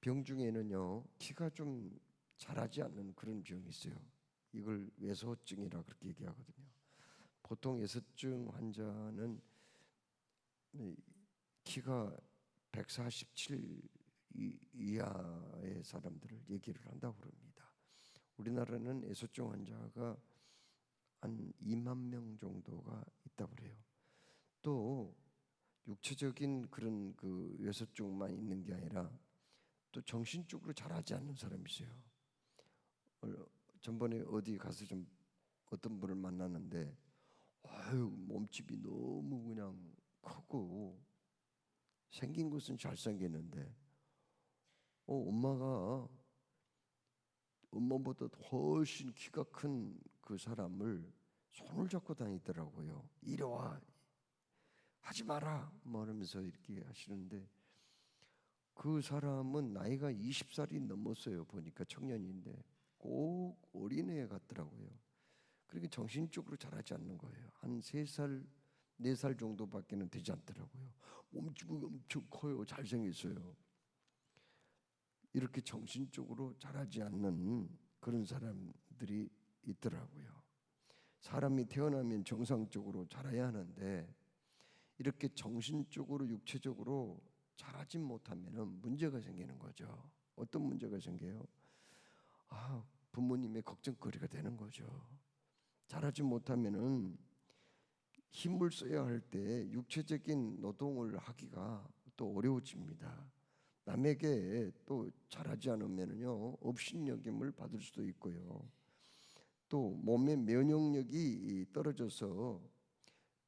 병 중에는요, 키가 좀 자라지 않는 그런 병이 있어요. 이걸 외소증이라 그렇게 얘기하거든요. 보통 외소증 환자는 키가 147 이하의 사람들을 얘기를 한다고 그럽니다. 우리나라는 외소증 환자가 한 2만 명 정도가 있다고 그래요. 또 육체적인 그런 그 외소증만 있는 게 아니라 또 정신적으로 자라지 않는 사람이 있어요. 전번에 어디 가서 좀 어떤 분을 만났는데 몸집이 너무 그냥 크고 생긴 것은 잘생겼는데 엄마가 엄마보다 훨씬 키가 큰 그 사람을 손을 잡고 다니더라고요. 이리 와, 하지 마라 말하면서 이렇게 하시는데 그 사람은 나이가 20살이 넘었어요. 보니까 청년인데 꼭 어린애 같더라고요. 그렇게 정신적으로 자라지 않는 거예요. 한 3살, 4살 정도밖에는 되지 않더라고요. 몸집이 엄청 커요. 잘생겼어요. 이렇게 정신적으로 자라지 않는 그런 사람들이 있더라고요. 사람이 태어나면 정상적으로 자라야 하는데 이렇게 정신적으로 육체적으로 자라지 못하면 문제가 생기는 거죠. 어떤 문제가 생겨요? 부모님의 걱정거리가 되는 거죠. 자라지 못하면은 힘을 써야 할 때 육체적인 노동을 하기가 또 어려워집니다. 남에게 또 잘하지 않으면요 업신여김을 받을 수도 있고요. 또 몸의 면역력이 떨어져서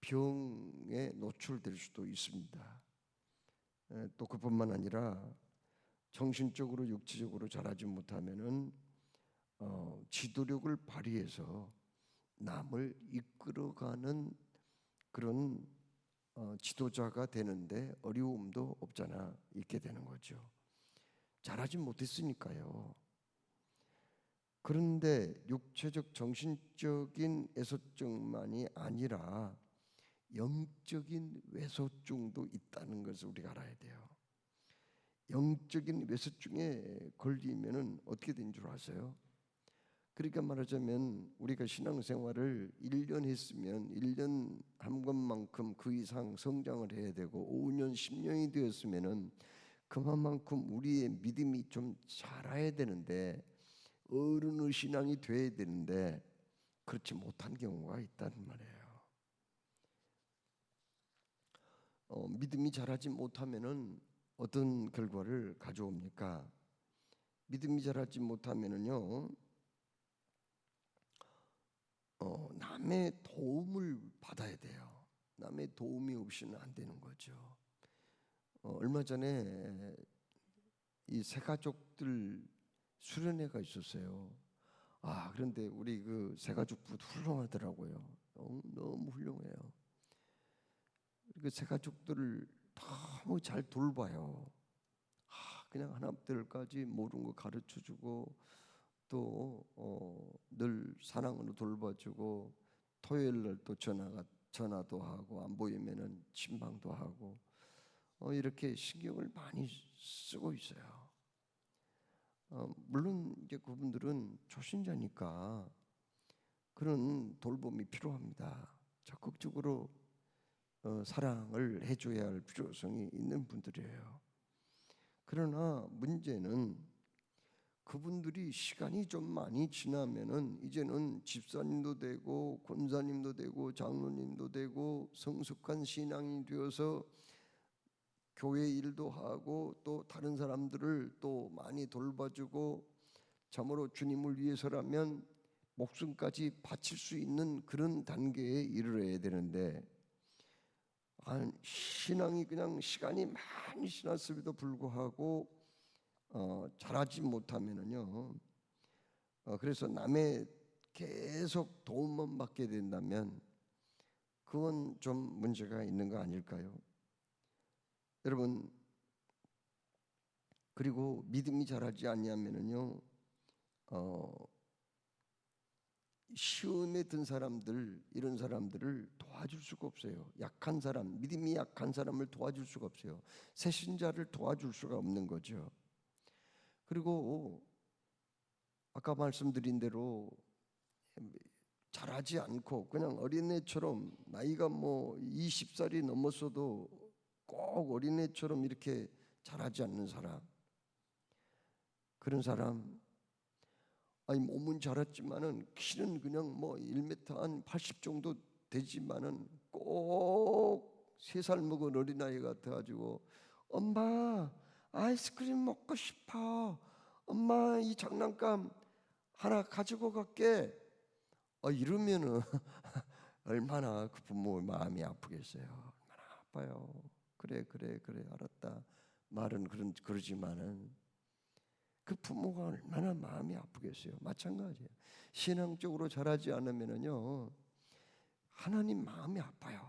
병에 노출될 수도 있습니다. 또 그뿐만 아니라 정신적으로 육체적으로 자라지 못하면은 지도력을 발휘해서 남을 이끌어가는 그런 지도자가 되는데 어려움도 없잖아 있게 되는 거죠. 잘하지 못했으니까요. 그런데 육체적 정신적인 애소증만이 아니라 영적인 외소증도 있다는 것을 우리가 알아야 돼요. 영적인 외소증에 걸리면은 어떻게 된 줄 아세요? 그러니까 말하자면 우리가 신앙생활을 1년 했으면 1년 한 것만큼 그 이상 성장을 해야 되고 5년, 10년이 되었으면은 그만큼 우리의 믿음이 좀 자라야 되는데 어른의 신앙이 돼야 되는데 그렇지 못한 경우가 있다는 말이에요. 믿음이 자라지 못하면은 어떤 결과를 가져옵니까? 믿음이 자라지 못하면은요, 남의 도움을 받아야 돼요. 남의 도움이 없이는 안 되는 거죠. 얼마 전에 이 세 가족들 수련회가 있었어요. 그런데 우리 그 세 가족부 훌륭하더라고요. 너무 훌륭해요. 그 세 가족들을 너무 잘 돌봐요. 그냥 하나들까지 모르는 거 가르쳐주고 또 늘 사랑으로 돌봐주고 토요일 날 또 전화도 하고 안 보이면은 침방도 하고 이렇게 신경을 많이 쓰고 있어요. 물론 이제 그분들은 초신자니까 그런 돌봄이 필요합니다. 적극적으로 사랑을 해줘야 할 필요성이 있는 분들이에요. 그러나 문제는 그분들이 시간이 좀 많이 지나면은 이제는 집사님도 되고 권사님도 되고 장로님도 되고 성숙한 신앙이 되어서 교회 일도 하고 또 다른 사람들을 또 많이 돌봐주고 참으로 주님을 위해서라면 목숨까지 바칠 수 있는 그런 단계에 이르러야 되는데 신앙이 그냥 시간이 많이 지났음에도 불구하고 잘하지 못하면은요. 그래서 남의 계속 도움만 받게 된다면 그건 좀 문제가 있는 거 아닐까요? 여러분, 그리고 믿음이 자라지 않냐면은요. 시험에 든 사람들, 이런 사람들을 도와줄 수가 없어요. 약한 사람, 믿음이 약한 사람을 도와줄 수가 없어요. 새신자를 도와줄 수가 없는 거죠. 그리고 아까 말씀드린 대로 잘하지 않고 그냥 어린애처럼 나이가 뭐 20살이 넘었어도 꼭 어린애처럼 이렇게 잘하지 않는 사람, 그런 사람, 아니 몸은 자랐지만은 키는 그냥 뭐 1m 한 80 정도 되지만은 꼭 3살 먹은 어린아이 같아가지고 엄마 아이스크림 먹고 싶어, 엄마 이 장난감 하나 가지고 갈게, 이러면은 얼마나 그 부모 마음이 아프겠어요. 얼마나 아파요. 그래 알았다 말은 그러지만은 그 부모가 얼마나 마음이 아프겠어요. 마찬가지예요. 신앙적으로 자라지 않으면은요 하나님 마음이 아파요.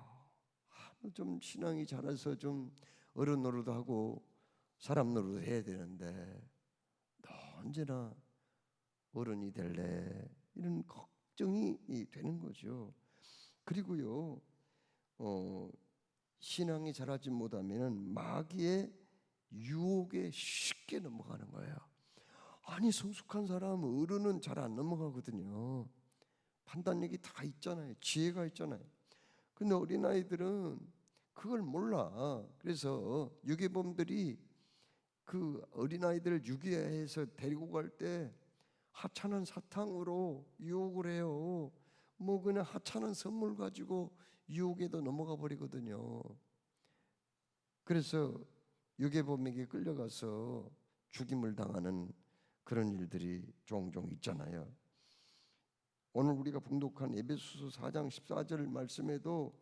좀 신앙이 자라서 좀 어른 노릇하고 사람 노릇 해야 되는데 너 언제나 어른이 될래, 이런 걱정이 되는 거죠. 그리고요 신앙이 자라지 못하면은 마귀의 유혹에 쉽게 넘어가는 거예요. 아니 성숙한 사람 어른은 잘 안 넘어가거든요. 판단력이 다 있잖아요. 지혜가 있잖아요. 근데 어린아이들은 그걸 몰라. 그래서 유괴범들이 그 어린아이들을 유괴해서 데리고 갈 때 하찮은 사탕으로 유혹을 해요. 뭐 그냥 하찮은 선물 가지고 유혹에도 넘어가 버리거든요. 그래서 유괴범에게 끌려가서 죽임을 당하는 그런 일들이 종종 있잖아요. 오늘 우리가 봉독한 에베소서 4장 14절 말씀에도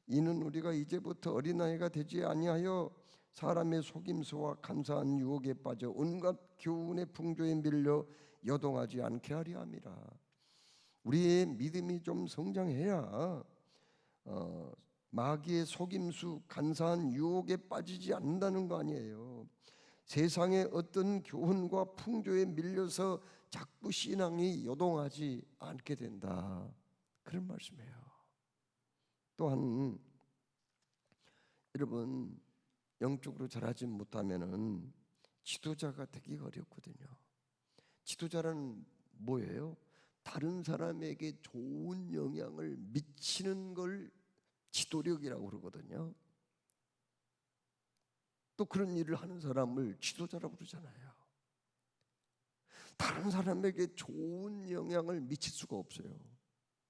이는 우리가 이제부터 어린아이가 되지 아니하여 사람의 속임수와 간사한 유혹에 빠져 온갖 교훈의 풍조에 밀려 여동하지 않게 하려 함이라. 우리의 믿음이 좀 성장해야 마귀의 속임수, 간사한 유혹에 빠지지 않는다는 거 아니에요. 세상의 어떤 교훈과 풍조에 밀려서 자꾸 신앙이 요동하지 않게 된다, 그런 말씀이에요. 또한 여러분 영적으로 자라지 못하면은 지도자가 되기가 어렵거든요. 지도자는 뭐예요? 다른 사람에게 좋은 영향을 미치는 걸 지도력이라고 그러거든요. 또 그런 일을 하는 사람을 지도자라고 그러잖아요. 다른 사람에게 좋은 영향을 미칠 수가 없어요.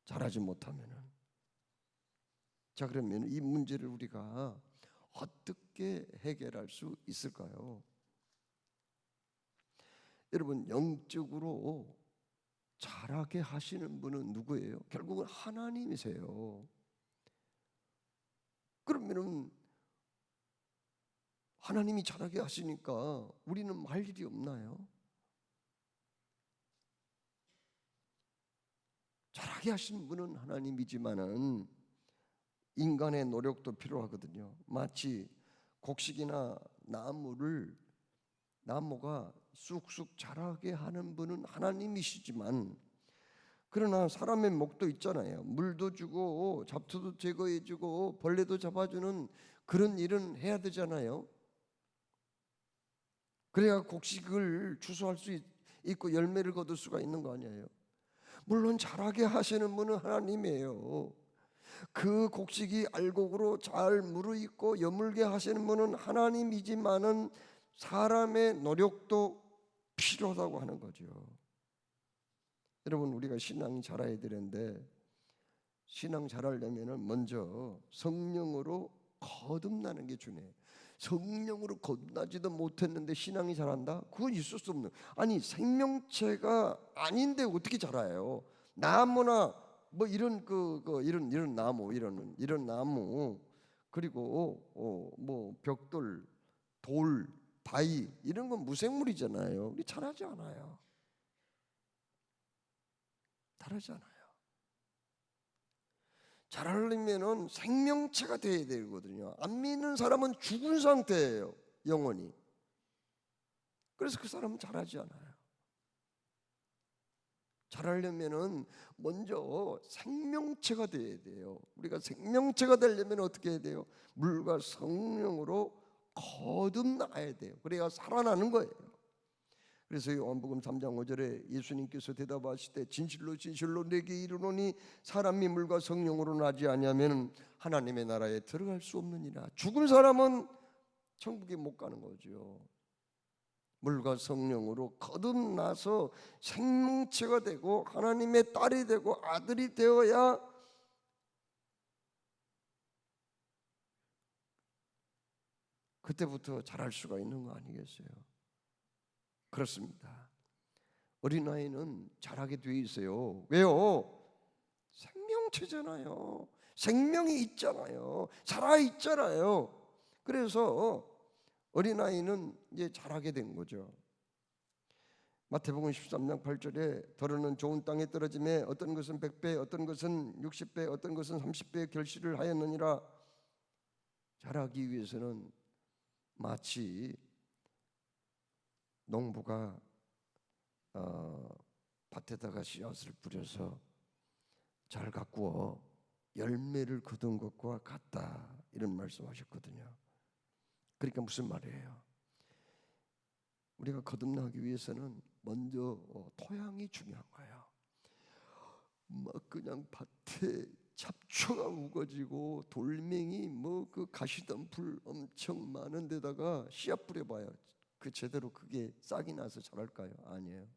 잘하지 못하면은. 자, 그러면 이 문제를 우리가 어떻게 해결할 수 있을까요? 여러분 영적으로 자라게 하시는 분은 누구예요? 결국은 하나님이세요. 그러면은 하나님이 자라게 하시니까 우리는 할 일이 없나요? 자라게 하시는 분은 하나님이지만은 인간의 노력도 필요하거든요. 마치 곡식이나 나무가 쑥쑥 자라게 하는 분은 하나님이시지만, 그러나 사람의 목도 있잖아요. 물도 주고 잡초도 제거해주고 벌레도 잡아주는 그런 일은 해야 되잖아요. 그래야 곡식을 추수할 수 있고 열매를 거둘 수가 있는 거 아니에요. 물론 자라게 하시는 분은 하나님이에요. 그 곡식이 알곡으로 잘 무르익고 여물게 하시는 분은 하나님이지만은 사람의 노력도 필요하다고 하는 거죠. 여러분 우리가 신앙이 자라야 되는데 신앙 자라려면은 먼저 성령으로 거듭나는 게 중요해요. 성령으로 거듭나지도 못했는데 신앙이 자란다? 그건 있을 수 없는. 아니 생명체가 아닌데 어떻게 자라요? 나무나 뭐 이런 이런 나무 이런 나무, 그리고 뭐 벽돌, 돌, 바위 이런 건 무생물이잖아요. 우리 자라지 않아요. 자라지 않아요. 자라려면은 생명체가 돼야 되거든요. 안 믿는 사람은 죽은 상태예요, 영원히. 그래서 그 사람은 자라지 않아요. 자라려면은 먼저 생명체가 돼야 돼요. 우리가 생명체가 되려면 어떻게 해야 돼요? 물과 성령으로 거듭나야 돼요. 그래야 살아나는 거예요. 그래서 요한복음 3장 5절에 예수님께서 대답하실 때 진실로 진실로 내게 이르노니 사람이 물과 성령으로 나지 아니하면 하나님의 나라에 들어갈 수 없느니라. 죽은 사람은 천국에 못 가는 거죠. 물과 성령으로 거듭나서 생명체가 되고 하나님의 딸이 되고 아들이 되어야 그때부터 잘할 수가 있는 거 아니겠어요? 그렇습니다. 어린아이는 잘하게 되어 있어요. 왜요? 생명체잖아요. 생명이 있잖아요. 살아있잖아요. 그래서 어린아이는 이제 잘하게 된 거죠. 마태복음 13장 8절에 더러는 좋은 땅에 떨어짐에 어떤 것은 100배, 어떤 것은 60배, 어떤 것은 30배 결실을 하였느니라. 자라기 위해서는 마치 농부가 밭에다가 씨앗을 뿌려서 잘 가꾸어 열매를 거둔 것과 같다, 이런 말씀하셨거든요. 그러니까 무슨 말이에요? 우리가 거듭나기 위해서는 먼저 토양이 중요한 거예요. 막 그냥 밭에 잡초가 우거지고 돌멩이 그 가시덤불 엄청 많은 데다가 씨앗 뿌려봐요. 그 제대로 그게 싹이 나서 자랄까요? 아니에요.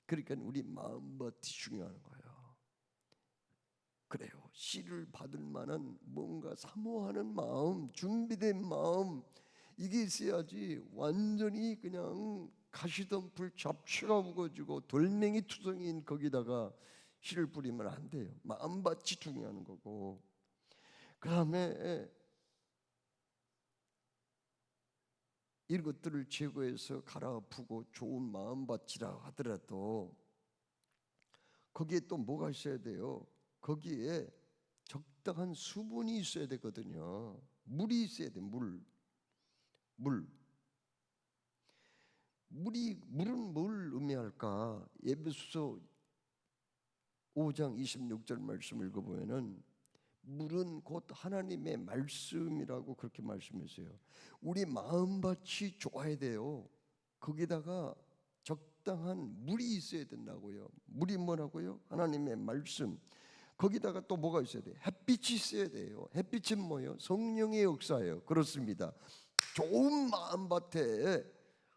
그러니까 우리 마음밭이 중요한 거예요. 그래요. 씨를 받을 만한 뭔가 사모하는 마음, 준비된 마음, 이게 있어야지 완전히 그냥 가시덤불 잡초가 우거지고 돌멩이 투성이인 거기다가 씨를 뿌리면 안 돼요. 마음밭이 중요한 거고, 그 다음에 이것들을 제거해서 갈아엎고 좋은 마음밭이라 하더라도 거기에 또 뭐가 있어야 돼요? 거기에 적당한 수분이 있어야 되거든요. 물이 있어야 돼. 물은 뭘 의미할까? 에베소서 5장 26절 말씀 읽어보면은 물은 곧 하나님의 말씀이라고 그렇게 말씀했어요. 우리 마음밭이 좋아야 돼요. 거기다가 적당한 물이 있어야 된다고요. 물이 뭐라고요? 하나님의 말씀. 거기다가 또 뭐가 있어야 돼요? 햇빛이 있어야 돼요. 햇빛은 뭐예요? 성령의 역사예요. 그렇습니다. 좋은 마음밭에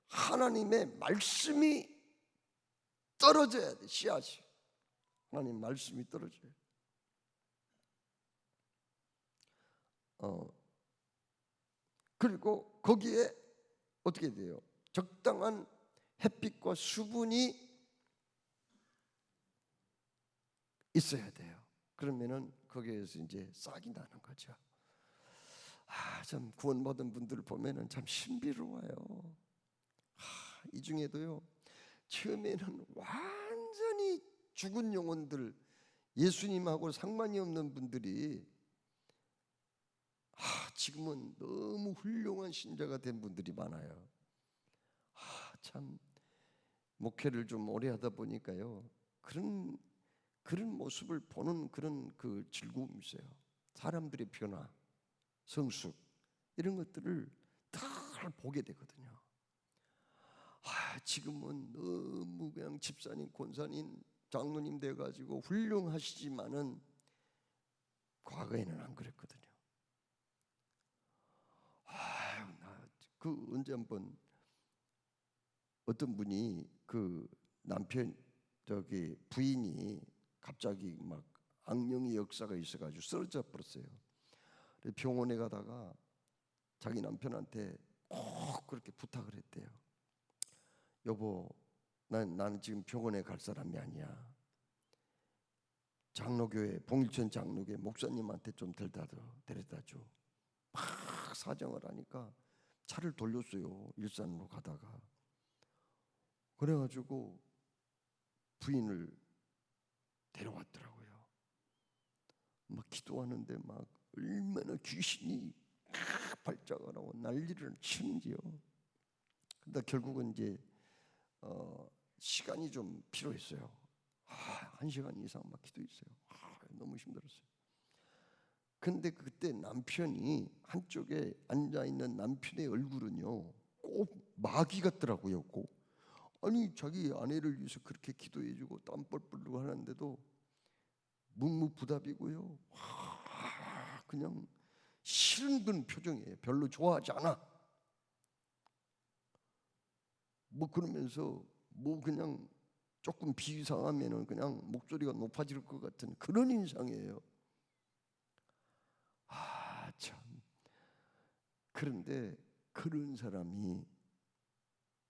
하나님의 말씀이 떨어져야 돼. 씨앗이. 하나님 말씀이 떨어져요. 그리고 거기에 어떻게 돼요? 적당한 햇빛과 수분이 있어야 돼요. 그러면은 거기에서 이제 싹이 나는 거죠. 참 구원받은 분들을 보면은 참 신비로워요. 이 중에도요, 처음에는 완전히 죽은 영혼들, 예수님하고 상관이 없는 분들이 지금은 너무 훌륭한 신자가 된 분들이 많아요. 참 목회를 좀 오래 하다 보니까요, 그런 모습을 보는 그런 그 즐거움이 있어요. 사람들의 변화, 성숙, 이런 것들을 다 보게 되거든요. 지금은 너무 그냥 집사님, 권사님, 장로님 돼가지고 훌륭하시지만은 과거에는 안 그랬거든요. 그 언제 한번 어떤 분이 그 남편 부인이 갑자기 막 악령의 역사가 있어가지고 쓰러져 버렸어요. 병원에 가다가 자기 남편한테 꼭 그렇게 부탁을 했대요. 여보, 나는 지금 병원에 갈 사람이 아니야. 장로교회, 봉일천 장로교회 목사님한테 좀 데려다 줘. 막 사정을 하니까 차를 돌렸어요. 일산으로 가다가. 그래가지고 부인을 데려왔더라고요. 막 기도하는데 막 얼마나 귀신이 발작을 하고 난리를 치는지요. 근데 결국은 이제 시간이 좀 필요했어요. 1시간 이상 막 기도했어요. 너무 힘들었어요. 근데 그때 남편이 한쪽에 앉아있는 남편의 얼굴은요 꼭 마귀 같더라고요. 꼭 아니 자기 아내를 위해서 그렇게 기도해주고 땀 뻘뻘 흘리고 하는데도 묵묵부답이고요. 그냥 싫은 그런 표정이에요. 별로 좋아하지 않아. 뭐 그러면서 뭐 그냥 조금 비상하면은 그냥 목소리가 높아질 것 같은 그런 인상이에요. 참. 그런데 그런 사람이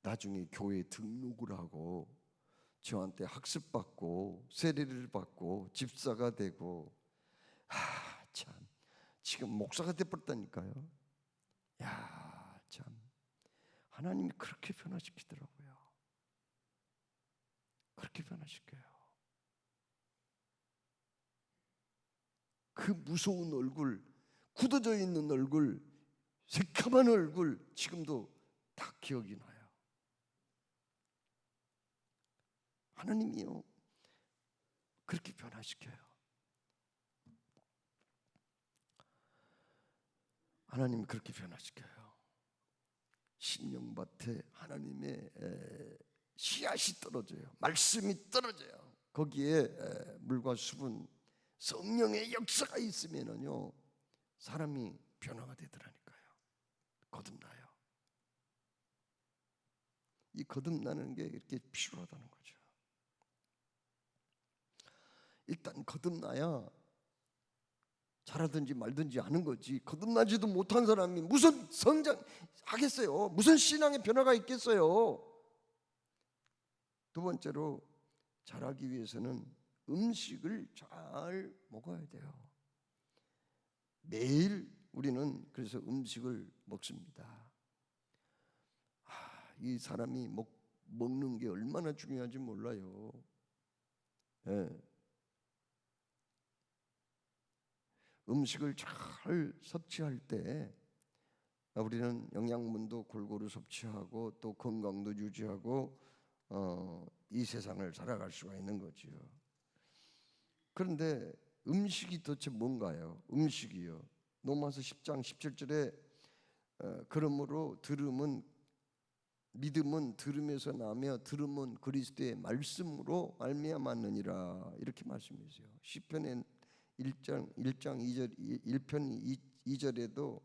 나중에 교회에 등록을 하고 저한테 학습받고 세례를 받고 집사가 되고 참 지금 목사가 돼버렸다니까요. 야, 참 하나님이 그렇게 변화시키더라고요. 그렇게 변화시켜요. 그 무서운 얼굴, 굳어져 있는 얼굴, 새카만 얼굴 지금도 다 기억이 나요. 하나님이요 그렇게 변화시켜요. 하나님 그렇게 변화시켜요. 심령밭에 하나님의 씨앗이 떨어져요. 말씀이 떨어져요. 거기에 물과 수분, 성령의 역사가 있으면은요 사람이 변화가 되더라니까요. 거듭나요. 이 거듭나는 게 이렇게 필요하다는 거죠. 일단 거듭나야 잘하든지 말든지 하는 거지, 거듭나지도 못한 사람이 무슨 성장하겠어요? 무슨 신앙의 변화가 있겠어요? 두 번째로 잘하기 위해서는 음식을 잘 먹어야 돼요. 매일 우리는 그래서 음식을 먹습니다. 이 사람이 먹는 게 얼마나 중요한지 몰라요. 예. 음식을 잘 섭취할 때 우리는 영양분도 골고루 섭취하고 또 건강도 유지하고 이 세상을 살아갈 수가 있는 거지요. 그런데 음식이 도대체 뭔가요? 음식이요. 로마서 10장 17절에 그러므로 믿음은 들음에서 나며 들음은 그리스도의 말씀으로 말미암았느니라 이렇게 말씀하세요. 시편에 1장 1편 2절에도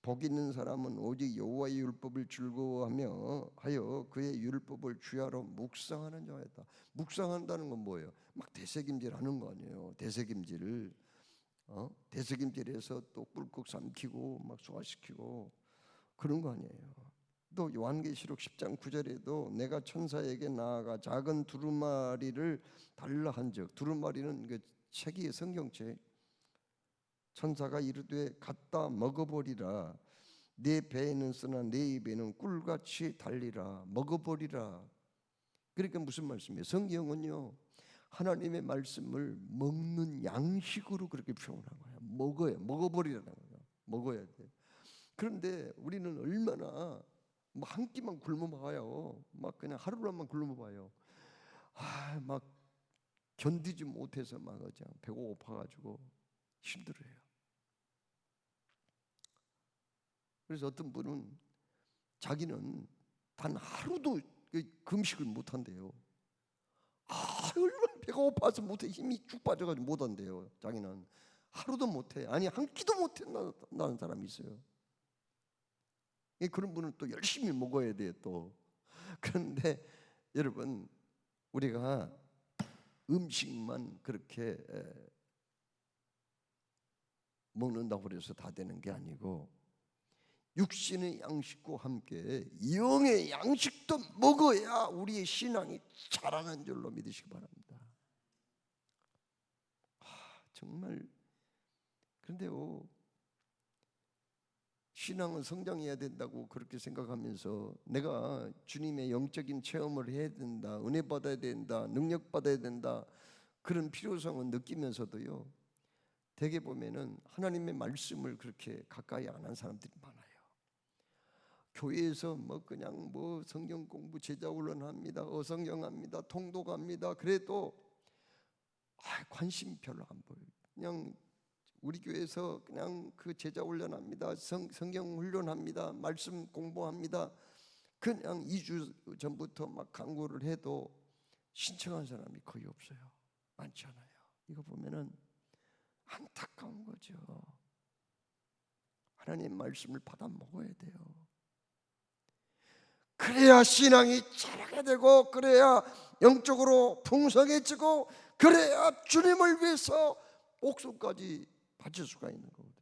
복 있는 사람은 오직 여호와의 율법을 즐거워하며 하여 그의 율법을 주야로 묵상하는 자였다. 묵상한다는 건 뭐예요? 막 되새김질하는 거 아니에요. 되새김질을 되새김질해서 또 꿀꺽 삼키고 막 소화시키고 그런 거 아니에요. 또 요한계시록 10장 9절에도 내가 천사에게 나아가 작은 두루마리를 달라 한즉, 두루마리는 그 책이 성경책. 천사가 이르되 갖다 먹어버리라. 내 배에는 쓰나 내 입에는 꿀같이 달리라. 먹어버리라. 그러니까 무슨 말씀이에요? 성경은요 하나님의 말씀을 먹는 양식으로 그렇게 표현한 거예요. 먹어버리라는 거예요. 먹어야 돼. 그런데 우리는 얼마나 한 끼만 굶어봐요. 막 그냥 하루만 굶어봐요. 막 견디지 못해서 막 그냥 배가 고파가지고 힘들어요. 그래서 어떤 분은 자기는 단 하루도 금식을 못한대요. 얼마나 배가 고파서 못해, 힘이 쭉 빠져가지고 못한대요. 자기는 하루도 못해. 아니 한 끼도 못한다는 사람이 있어요. 그런 분은 또 열심히 먹어야 돼요 또. 그런데 여러분 우리가 음식만 그렇게 먹는다고 해서 다 되는 게 아니고 육신의 양식과 함께 영의 양식도 먹어야 우리의 신앙이 자라는 줄로 믿으시기 바랍니다. 정말 그런데요 신앙은 성장해야 된다고 그렇게 생각하면서 내가 주님의 영적인 체험을 해야 된다, 은혜 받아야 된다, 능력 받아야 된다 그런 필요성은 느끼면서도요 대개 보면은 하나님의 말씀을 그렇게 가까이 안 한 사람들이 많아요. 교회에서 뭐 그냥 뭐 성경 공부 제자 훈련합니다, 어성경합니다, 통독합니다. 그래도 관심 별로 안 보여요. 그냥 우리 교회에서 그냥 그 제자 훈련합니다, 성경 훈련합니다, 말씀 공부합니다. 그냥 2주 전부터 막 광고를 해도 신청한 사람이 거의 없어요. 많지 않아요. 이거 보면은 안타까운 거죠. 하나님 말씀을 받아 먹어야 돼요. 그래야 신앙이 자라게 되고, 그래야 영적으로 풍성해지고, 그래야 주님을 위해서 목숨까지 바칠 수가 있는 거거든요.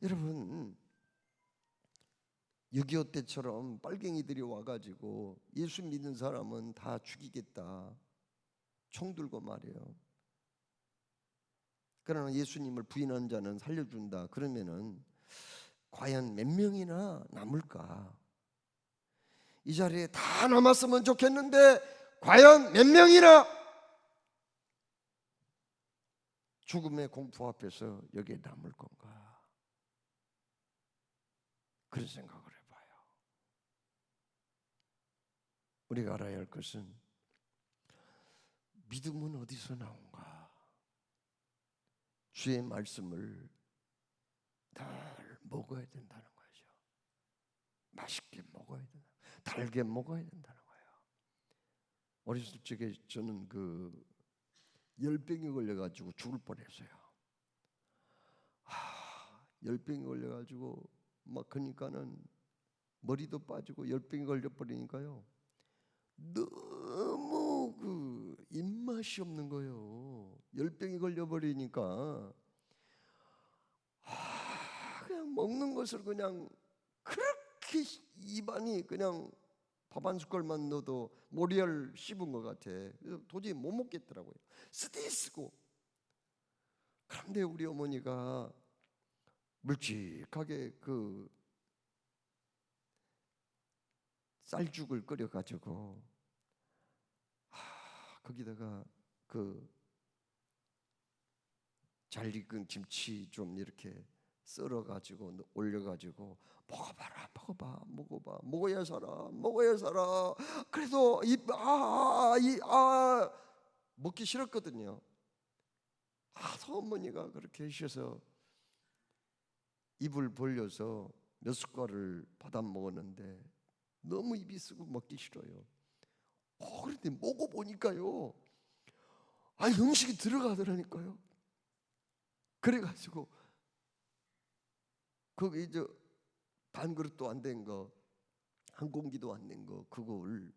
여러분, 6.25 때처럼 빨갱이들이 와가지고 예수 믿는 사람은 다 죽이겠다, 총 들고 말이에요. 그러나 예수님을 부인하는 자는 살려준다, 그러면은 과연 몇 명이나 남을까? 이 자리에 다 남았으면 좋겠는데 과연 몇 명이나 죽음의 공포 앞에서 여기에 남을 건가? 그런 생각을 해봐요. 우리가 알아야 할 것은 믿음은 어디서 나온가? 주의 말씀을 늘 먹어야 된다는 거죠. 맛있게 먹어야 된다, 달게 먹어야 된다는 거예요. 어렸을 적에 저는 열병에 걸려가지고 죽을 뻔했어요. 열병에 걸려가지고 막 그러니까는 머리도 빠지고 열병에 걸려버리니까요, 너무 입맛이 없는 거예요. 열병이 걸려버리니까 그냥 먹는 것을 그냥 그렇게 입안이 그냥 밥 한 숟갈만 넣어도 모리알 씹은 것 같아. 그래서 도저히 못 먹겠더라고요. 쓰디쓰고. 그런데 우리 어머니가 묵직하게 쌀죽을 끓여가지고 거기다가 잘 익은 김치 좀 이렇게 썰어가지고 올려가지고 먹어봐라, 먹어봐, 먹어야 살아. 그래도 먹기 싫었거든요. 어머니가 그렇게 하셔서 입을 벌려서 몇 숟갈을 받아 먹었는데 너무 입이 쓰고 먹기 싫어요. 그런데 먹어보니까요, 음식이 들어가더라니까요. 그래가지고 거기 반 그릇도 안 된 거, 한 공기도 안 된 거, 그걸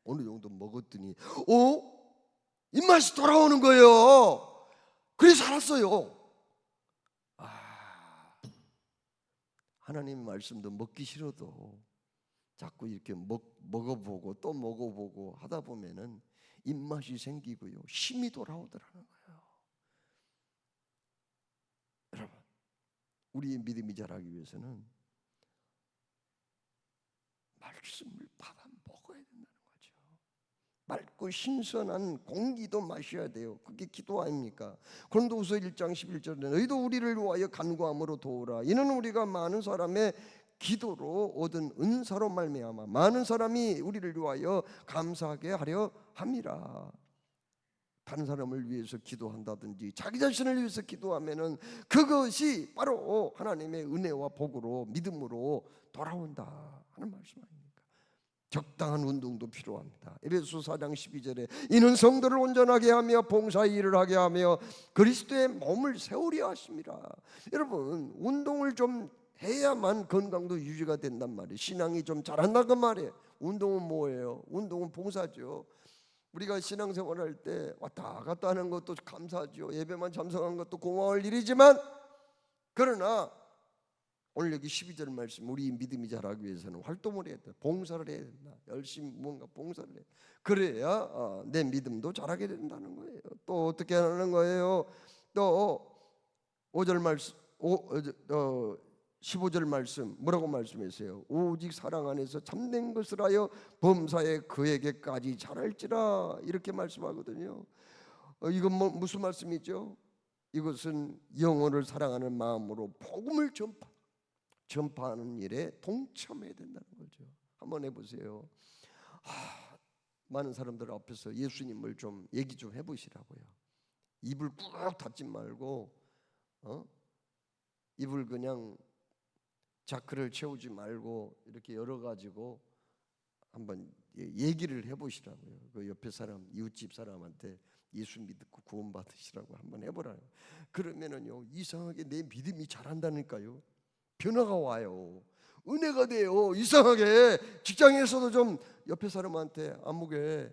어느 정도 먹었더니 입맛이 돌아오는 거예요. 그래서 살았어요. 하나님 말씀도 먹기 싫어도 자꾸 이렇게 먹어보고 또 먹어보고 하다 보면은 입맛이 생기고요, 힘이 돌아오더라는 거예요. 여러분, 우리의 믿음이 자라기 위해서는 말씀을 받아 먹어야 된다는 거죠. 맑고 신선한 공기도 마셔야 돼요. 그게 기도 아닙니까? 고린도후서 1장 11절에 너희도 우리를 위하여 간구함으로 도우라. 이는 우리가 많은 사람의 기도로 얻은 은사로 말미암아 많은 사람이 우리를 위하여 감사하게 하려 함이라. 다른 사람을 위해서 기도한다든지 자기 자신을 위해서 기도하면은 그것이 바로 하나님의 은혜와 복으로 믿음으로 돌아온다 하는 말씀 아닙니까? 적당한 운동도 필요합니다. 에베소 4장 12절에 이는 성도를 온전하게 하며 봉사의 일을 하게 하며 그리스도의 몸을 세우려 하심이라. 여러분, 운동을 좀 해야만 건강도 유지가 된단 말이에요. 신앙이 좀 자란다는 말이에요. 운동은 뭐예요? 운동은 봉사죠. 우리가 신앙생활할 때 왔다 갔다 하는 것도 감사하죠. 예배만 참석한 것도 고마울 일이지만, 그러나 오늘 여기 12절 말씀, 우리 믿음이 자라기 위해서는 활동을 해야 된다, 봉사를 해야 된다, 열심히 뭔가 봉사를 해. 그래야 내 믿음도 자라게 된다는 거예요. 또 어떻게 하는 거예요? 또 5절 말씀 15절 말씀 뭐라고 말씀했어요? 오직 사랑 안에서 참된 것을 하여 범사에 그에게까지 잘할지라, 이렇게 말씀하거든요. 이건 무슨 말씀이죠? 이것은 영혼을 사랑하는 마음으로 복음을 전파하는 일에 동참해야 된다는 거죠. 한번 해보세요. 많은 사람들 앞에서 예수님을 좀 얘기 좀 해보시라고요. 입을 꾹 닫지 말고 입을 그냥 자크를 채우지 말고 이렇게 열어가지고 한번 얘기를 해보시라고요. 그 옆에 사람, 이웃집 사람한테 예수 믿고 구원 받으시라고 한번 해보라고. 그러면은요 이상하게 내 믿음이 자란다니까요. 변화가 와요. 은혜가 돼요. 이상하게 직장에서도 좀 옆에 사람한테 안목에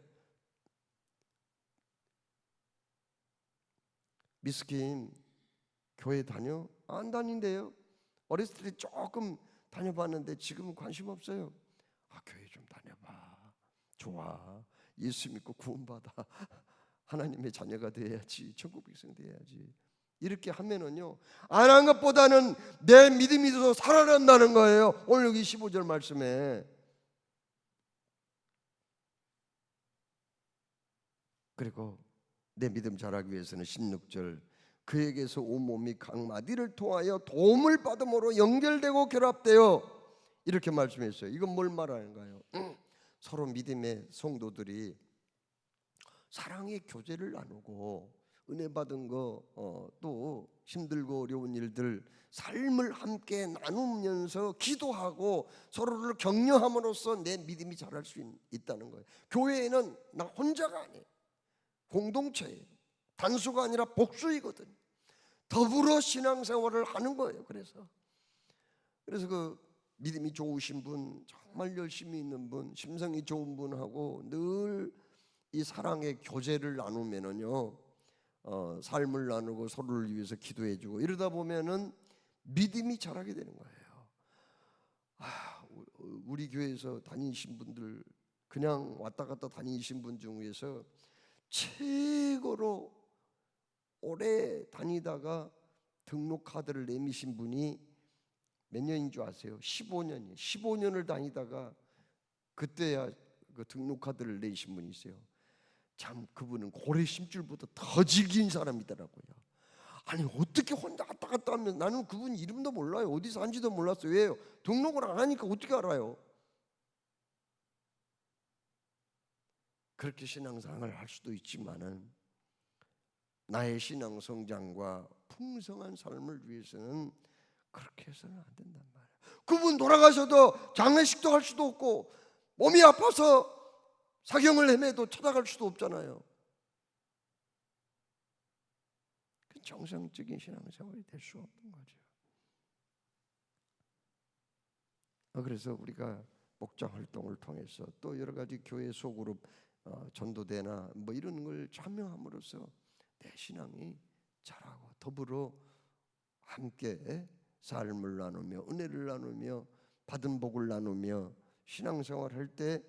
미스킴 교회 다녀? 안 다닌대요. 어렸을 때 조금 다녀봤는데 지금은 관심 없어요. 교회 좀 다녀봐. 좋아. 예수 믿고 구원받아. 하나님의 자녀가 돼야지. 천국 백성 돼야지. 이렇게 하면은요 안 한 것보다는 내 믿음이 더 살아난다는 거예요. 오늘 여기 15절 말씀에. 그리고 내 믿음 자라기 위해서는 16절 그에게서 온몸이 각 마디를 통하여 도움을 받음으로 연결되고 결합되어 이렇게 말씀했어요. 이건 뭘 말하는가요? 서로 믿음의 성도들이 사랑의 교제를 나누고 은혜 받은 거 또 힘들고 어려운 일들 삶을 함께 나누면서 기도하고 서로를 격려함으로써 내 믿음이 자랄 수 있다는 거예요. 교회에는 나 혼자가 아니에요. 공동체예요. 단수가 아니라 복수이거든요. 더불어 신앙생활을 하는 거예요. 그래서 그 믿음이 좋으신 분, 정말 열심히 있는 분, 심성이 좋은 분하고 늘 이 사랑의 교제를 나누면은요 삶을 나누고 서로를 위해서 기도해주고 이러다 보면은 믿음이 자라게 되는 거예요. 우리 교회에서 다니신 분들, 그냥 왔다 갔다 다니신 분 중에서 최고로 오래 다니다가 등록 카드를 내미신 분이 몇 년인 줄 아세요? 15년이에요. 15년을 다니다가 그때야 그 등록 카드를 내신 분이 있어요. 참 그분은 고래 심줄보다 더 질긴 사람이더라고요. 아니 어떻게 혼자 왔다 갔다 하면, 나는 그분 이름도 몰라요. 어디서 산지도 몰랐어요. 왜요? 등록을 안 하니까 어떻게 알아요? 그렇게 신앙생활을 할 수도 있지만은 나의 신앙 성장과 풍성한 삶을 위해서는 그렇게 해서는 안 된단 말이에요. 그분 돌아가셔도 장례식도 할 수도 없고 몸이 아파서 사경을 헤매도 찾아갈 수도 없잖아요. 정상적인 신앙생활이 될 수 없는 거죠. 그래서 우리가 목장 활동을 통해서 또 여러 가지 교회 소그룹 전도대나 뭐 이런 걸 참여함으로써 내 신앙이 자라고 더불어 함께 삶을 나누며 은혜를 나누며 받은 복을 나누며 신앙생활 할 때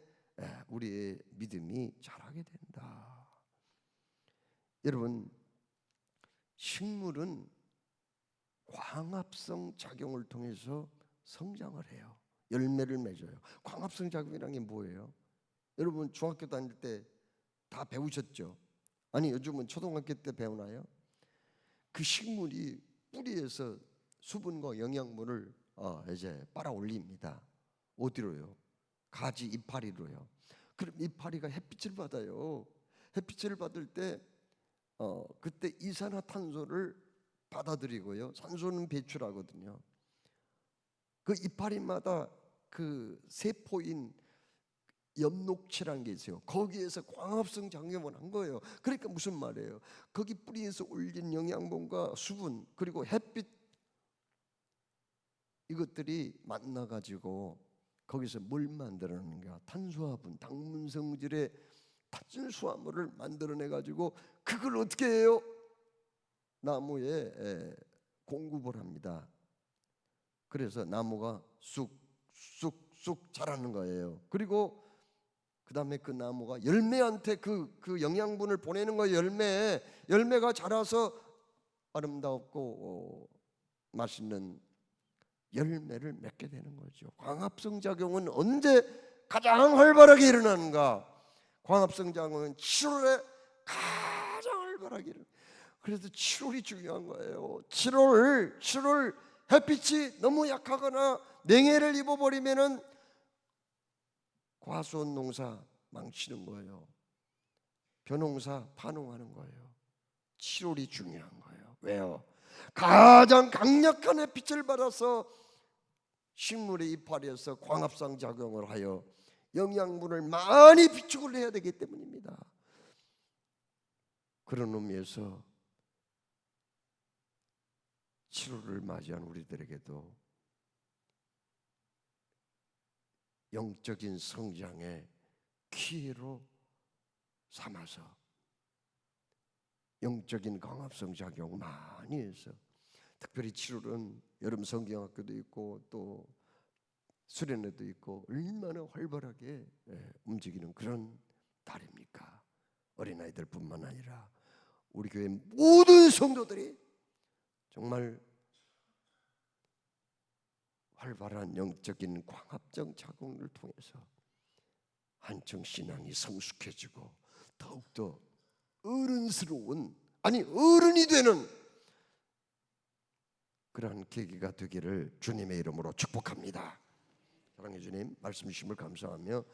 우리의 믿음이 자라게 된다. 여러분, 식물은 광합성 작용을 통해서 성장을 해요. 열매를 맺어요. 광합성 작용이란 게 뭐예요? 여러분 중학교 다닐 때 다 배우셨죠? 아니 요즘은 초등학교 때 배우나요? 그 식물이 뿌리에서 수분과 영양분을 이제 빨아 올립니다. 어디로요? 가지 이파리로요. 그럼 이파리가 햇빛을 받아요. 햇빛을 받을 때 그때 이산화탄소를 받아들이고요. 산소는 배출하거든요. 그 이파리마다 그 세포인 엽록체라는 게 있어요. 거기에서 광합성 작용을 한 거예요. 그러니까 무슨 말이에요? 거기 뿌리에서 올린 영양분과 수분 그리고 햇빛 이것들이 만나가지고 거기서 뭘 만들어내는가? 탄수화물, 당분 성질의 탄수화물을 만들어내가지고 그걸 어떻게 해요? 나무에 공급을 합니다. 그래서 나무가 쑥쑥쑥 자라는 거예요. 그리고 그 다음에 그 나무가 열매한테 그 영양분을 보내는 거예요. 열매가 자라서 아름답고 맛있는 열매를 맺게 되는 거죠. 광합성 작용은 언제 가장 활발하게 일어나는가? 광합성 작용은 7월에 가장 활발하게 일어나요. 그래서 7월이 중요한 거예요. 7월 햇빛이 너무 약하거나 냉해를 입어버리면은 과수원 농사 망치는 거예요. 벼농사 파농하는 거예요. 7월이 중요한 거예요. 왜요? 가장 강력한 햇빛을 받아서 식물의 이파리에서 광합성 작용을 하여 영양분을 많이 비축을 해야 되기 때문입니다. 그런 의미에서 7월을 맞이한 우리들에게도 영적인 성장의 기회로 삼아서 영적인 광합성 작용 많이 해서, 특별히 7월은 여름 성경학교도 있고 또 수련회도 있고 얼마나 활발하게 움직이는 그런 달입니까? 어린아이들뿐만 아니라 우리 교회 모든 성도들이 정말 활발한 영적인 광합성 작용을 통해서 한층 신앙이 성숙해지고 더욱더 어른스러운, 아니 어른이 되는 그러한 계기가 되기를 주님의 이름으로 축복합니다. 사랑해 주님, 말씀 주심을 감사하며